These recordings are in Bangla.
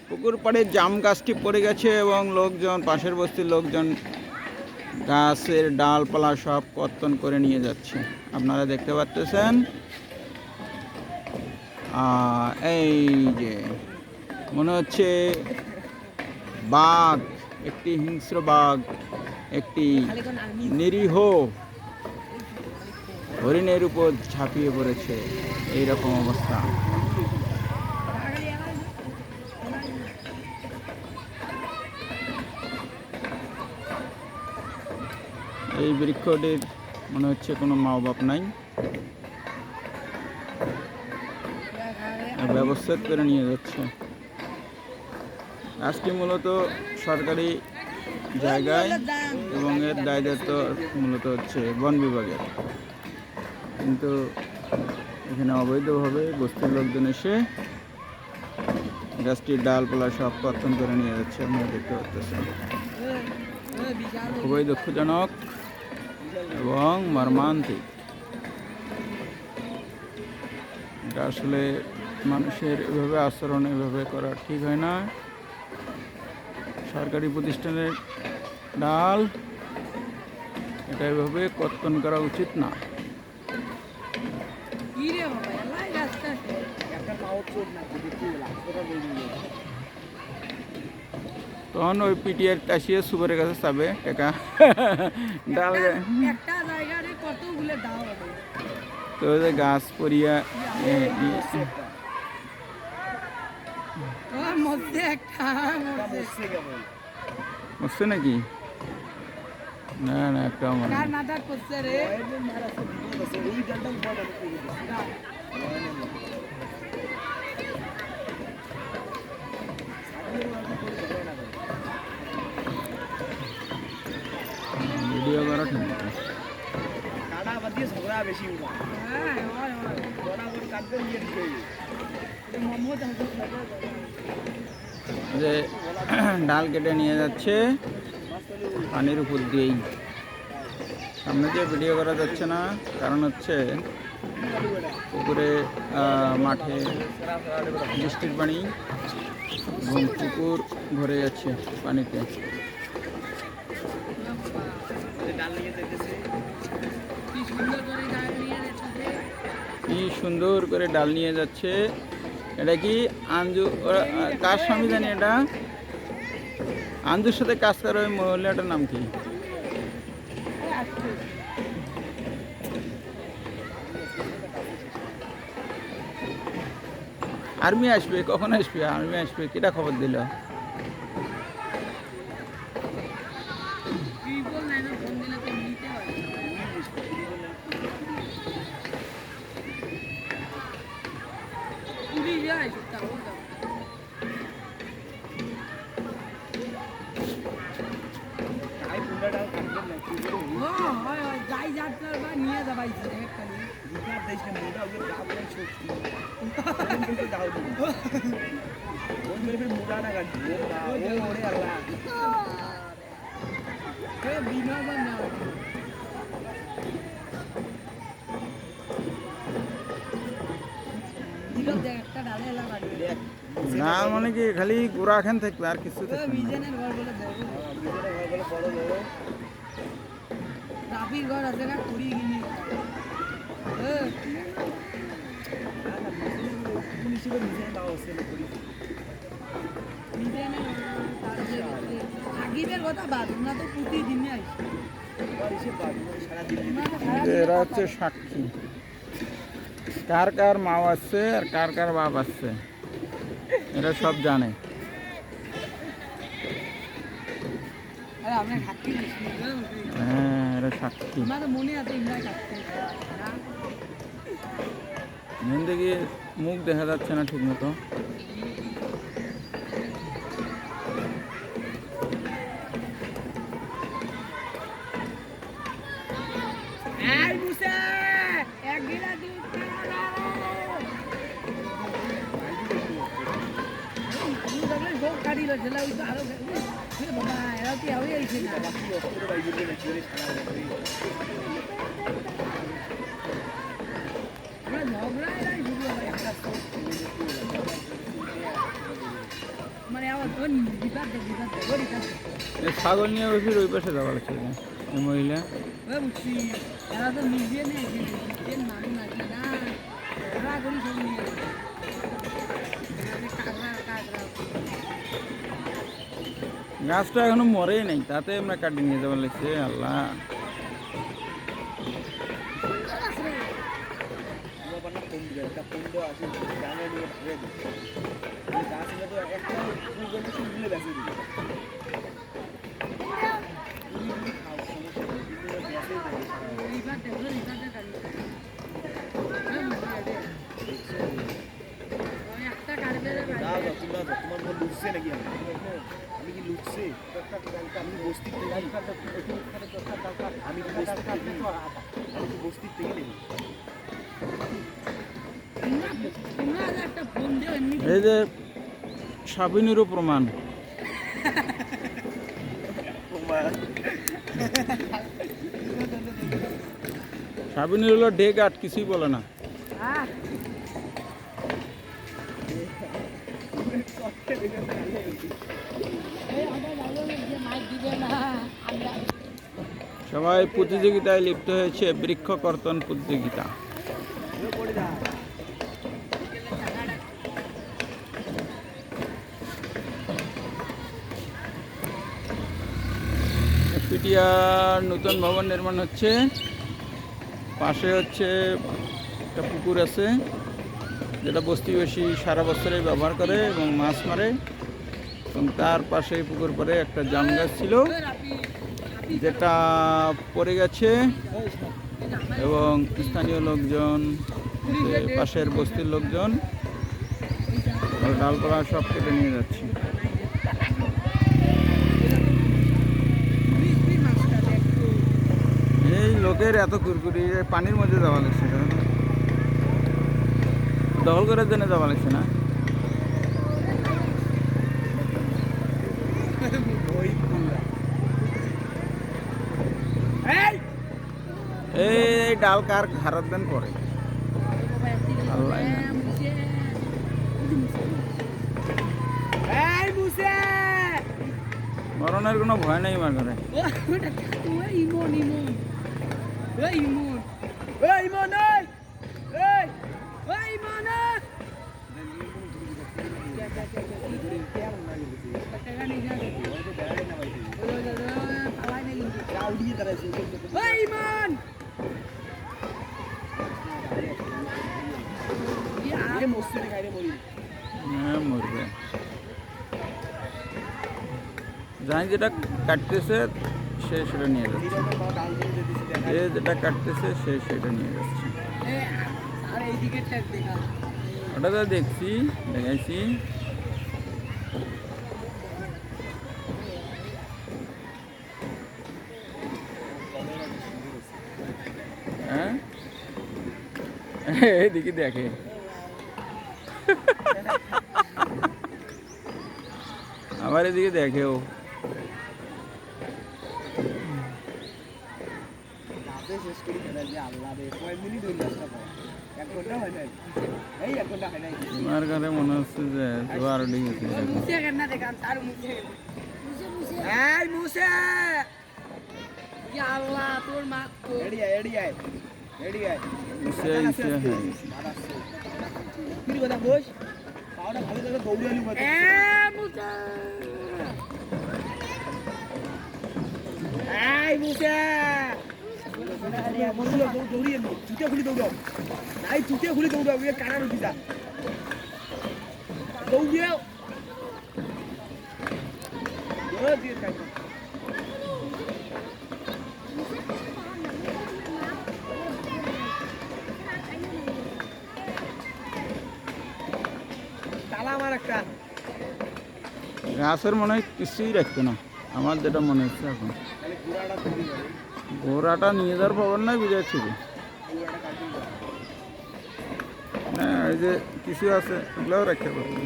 পুকুর পাড়ে জাম গাছটি পড়ে গেছে এবং লোকজন, পাশের বস্তির লোকজন গাছের ডালপালা সব কর্তন করে নিয়ে যাচ্ছে। আপনারা দেখতে পাচ্ছেন এই যে মনে হচ্ছে বাঘ, একটি হিংস্র বাঘ একটি নিরীহ হরিণের উপর ঝাঁপিয়ে পড়েছে। এইরকম অবস্থা। এই বৃক্ষটির মনে হচ্ছে কোনো মা বাপ নাই, ব্যবস্থা করে নিয়ে যাচ্ছে। গাছটি মূলত সরকারি জায়গায় এবং এর দায়িত্ব মূলত হচ্ছে বন বিভাগের, কিন্তু এখানে অবৈধভাবে বস্তির লোকজন এসে গাছটির ডালপালা সব কর্তন করে নিয়ে যাচ্ছে। আপনারা দেখতে পাচ্ছেন, খুবই দুঃখজনক এবং মর্মান্তিক। এটা আসলে মানুষের এভাবে আচরণ এভাবে করা ঠিক হয় না। সরকারি প্রতিষ্ঠানের ডাল এটা এভাবে কর্তন করা উচিত না। তখন ওই পিটিআর টাসিয়ে সুপারের কাছে যাবে টাকা ডাল তো গাছ পরিয়া মরছে নাকি? না না, একটা ভিডিও করা ঠিক আছে। যে ডাল কেটে নিয়ে যাচ্ছে পানির উপর দিয়েই। সামনে দিয়ে ভিডিও করা যাচ্ছে না, কারণ হচ্ছে পুকুরে মাঠে বৃষ্টির পানি এবং পুকুর ভরে যাচ্ছে পানিতে। কি সুন্দর করে ডাল নিয়ে যাচ্ছে। এটা কি আঞ্জু, কার স্বামী জানি, এটা আঞ্জুর সাথে কাজ করে ওই মহিলাটার নাম কি? আর্মি আসবে, কখন আসবে? আর্মি আসবে, কিটা খবর দিল? না মানে কি খালি গোড়া খান থাকবে আর কিছু থাকবে এরা হচ্ছে সাক্ষী, কার কার মা আসছে আর কার কার বাপ আসছে এরা সব জানে। হ্যাঁ, এরা সাক্ষী। মেন দিকে মুখ দেখা যাচ্ছে না ঠিক মতো। ছাগল নিয়ে বসে ওই পাশে যাওয়া লাগছে এই মহিলা গাছটা এখনো মরেই নাই তাতে আমরা কাটি নিয়ে যাওয়া লাগছে আল্লাহ তোমার মন লুটছে নাকি আমি কি লুটছে আমি বস্তির থেকে আমি কি বস্তির থেকে নেই এই যে সাবিনেরও প্রমাণ সাবিনের হলো ডেক আট কিছুই বলে না সবাই প্রতিযোগিতায় লিপ্ত হয়েছে বৃক্ষ কর্তন প্রতিযোগিতা পিটিয়ার নতুন ভবন নির্মাণ হচ্ছে পাশে হচ্ছে একটা পুকুর আছে যেটা বস্তিবাসী সারা বছরে ব্যবহার করে এবং মাছ মারে এবং তার পাশে পুকুর পরে একটা জাম গাছ ছিল যেটা পড়ে গেছে এবং স্থানীয় লোকজন পাশের বস্তির লোকজন ডালপালা সব কেটে নিয়ে যাচ্ছে এই লোকের এত কুরকুরি পানির মধ্যে যাওয়া লাগছে দখল করার জন্য যাওয়া লাগছে না এই ডাল কার ঘাড়ত দেন করে আল্লাহ মরণের কোনো ভয় নেই আমার ঘরে মরবে যাই যেটা কাটতেছে সে সেটা নিয়ে যাচ্ছে যেটা কাটতেছে সে সেটা নিয়ে যাচ্ছে ওটা তো দেখছি দেখাইছি হ্যাঁ এইদিকে দেখে আবার এদিকে দেখেও তোমার ঘরে মনে হচ্ছে যে জোয়ার উঠে গেছে খুলি দৌড়াও নাই চুটিয়ে খুলি দৌড়াও কানা রুটি যা দৌড়িয়াও তালা আমার একটা গাছের মনে হয় কিছুই রাখতো না আমার যেটা মনে হচ্ছে এখন ঘোড়াটা নিয়ে যাওয়ার পাবার নাই বুঝাচ্ছি হ্যাঁ এই যে কিছু আছে এগুলোও রাখতে পারবো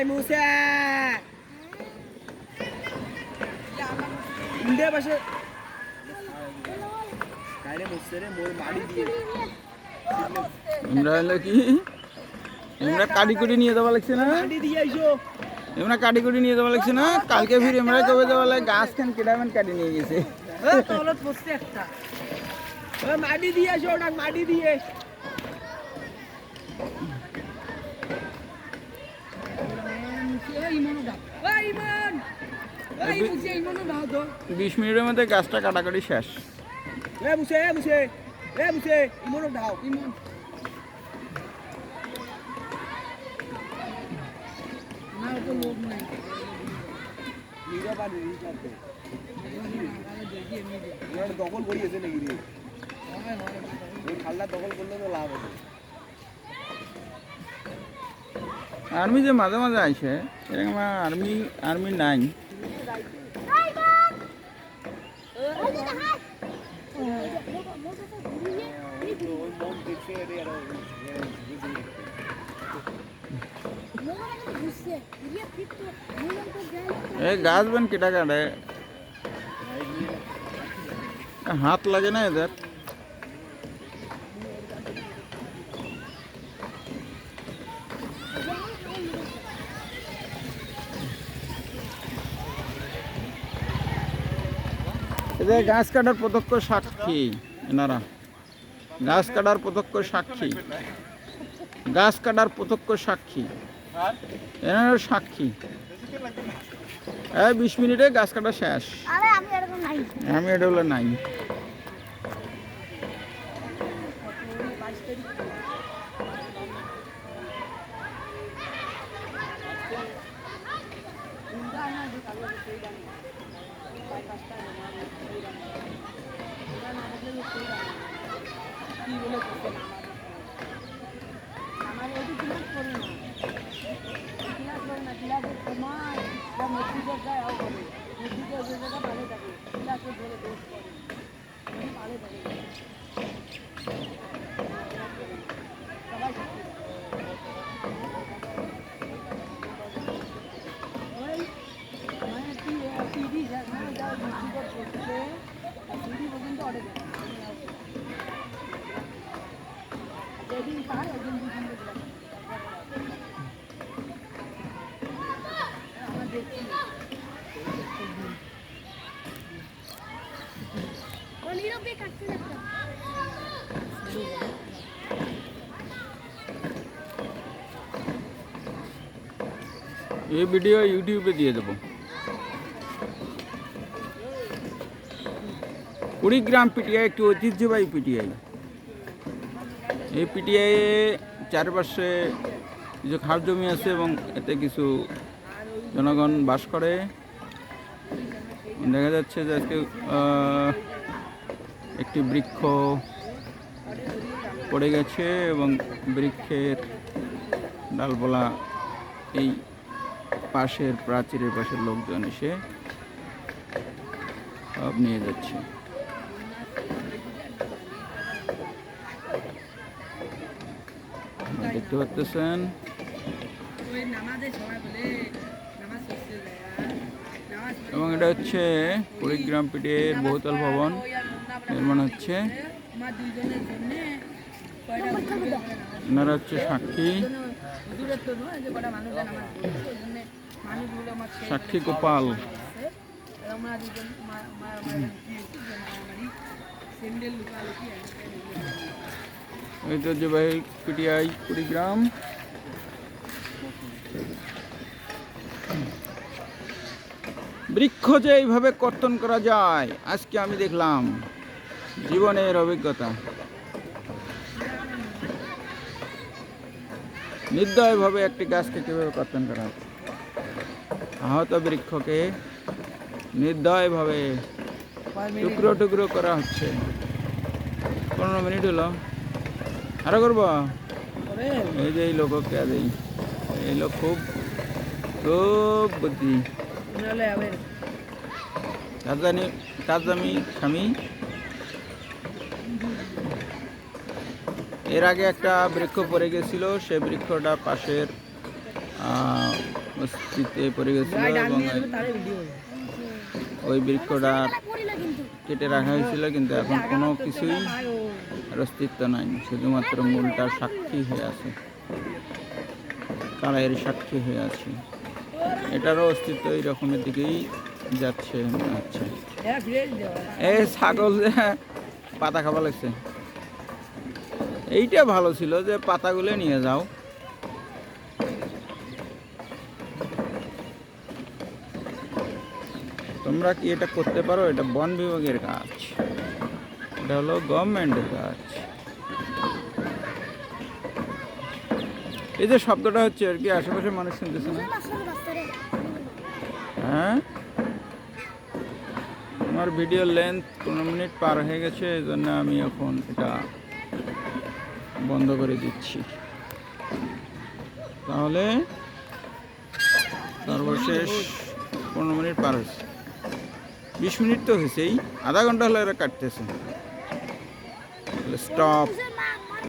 মুসা ইন্ডিয়া পাশে গাড়ি বসছে রে মোর মাড়ি দিয়ে আমরা হলো কি আমরা কাটি কুটি নিয়ে যাওয়া লাগছে না মাড়ি দিয়ে আইসো আমরা কাটি কুটি নিয়ে যাওয়া লাগছে না কালকে ফির আমরা কবে যাওয়া লাগে গাছ খান কেটাবেন কাটি নিয়ে গেছে তলত বসছে একটা মাড়ি দিয়ে আইসো ওটা মাড়ি দিয়ে ইমনও দাও ইমন ইমনও দাও তো 20 মিনিটের মধ্যে গাছটা কাটাকাটি শেষ বুঝে ইমনও দাও ইমন আমার তো লোক নাই নিরা পানি নিতে এটা দখল করিয়েছে নাকি রে ওই খালটা দখল করলে তো লাভ হবে আর্মি যে মাঝে মাঝে আইসে এরকম আর্মি নাই ওই মন দেখছে রে আর এই গাছ বেন কেটা কাটে হাত লাগে না এদের এদের গাছ কাটার প্রত্যক্ষ সাক্ষী এনারা গাছ কাটার প্রত্যক্ষ সাক্ষী গাছ কাটার প্রত্যক্ষ সাক্ষী এনারা সাক্ষী 20 মিনিটে গাছ কাটা শেষ আমি এটা হলো নাই এই ভিডিও ইউটিউবে দিয়ে দেবো কুড়িগ্রাম পিটিআই একটি ঐতিহ্যবাহী পিটিআই এই পিটিআই চারপাশে কিছু খাস জমি আছে এবং এতে কিছু জনগণ বাস করে দেখা যাচ্ছে যে আজকে একটি বৃক্ষ পড়ে গেছে এবং বৃক্ষের ডালপালা এই পাশের প্রাচীরের পাশের লোকজন এসে সব নিয়ে যাচ্ছে দেখতে পাচ্ছেন এবং এটা হচ্ছে কুড়িগ্রাম পিটিআইয়ের বহুতল ভবন নির্মাণ হচ্ছে এনারা হচ্ছে সাক্ষী সাক্ষী গোপাল ঐতিহ্যবাহী পিটিআই কুড়িগ্রাম বৃক্ষ যে এইভাবে কর্তন করা যায় আজকে আমি দেখলাম জীবনের অভিজ্ঞতা নির্দয়ভাবে একটি গাছকে কিভাবে কর্তন করা হয় আহত বৃক্ষকে নির্দয়ভাবে টুকরো টুকরো করা হচ্ছে 15 মিনিট হলো আরো করবো এই যে এই লোককে দেই এই লোক খুব খুব বুদ্ধি তাজামি স্বামী এর আগে একটা বৃক্ষ পড়ে গেছিল সেই বৃক্ষটা পাশের মসজিদে পড়ে গেছিল এবং ওই বৃক্ষটা কেটে রাখা হয়েছিল, কিন্তু এখন কোনো কিছুই আর অস্তিত্ব নাই, শুধুমাত্র মূলটার সাক্ষী হয়ে আছে, কারাইয়ের সাক্ষী হয়ে আছে। এটারও অস্তিত্ব এই রকমের দিকেই যাচ্ছে মনে হচ্ছে। এই ছাগল যে পাতা খাওয়া লাগছে, এইটা ভালো ছিল যে পাতাগুলো নিয়ে যাও। তোমরা কি এটা করতে পারো? এটা বন বিভাগের কাজ, এটা হলো গভর্নমেন্টের কাজ। এই যে শব্দটা হচ্ছে আর কি, আশেপাশে মানুষ শুনতেছে না? হ্যাঁ, আমার ভিডিও লেন্থ 15 মিনিট পার হয়ে গেছে, এই জন্য আমি এখন এটা বন্ধ করে দিচ্ছি। তাহলে সর্বশেষ 15 মিনিট পার হয়েছে, 20 মিনিট তো হয়েছেই, আধা ঘন্টা হলো এরা কাটতেছে। স্টপ।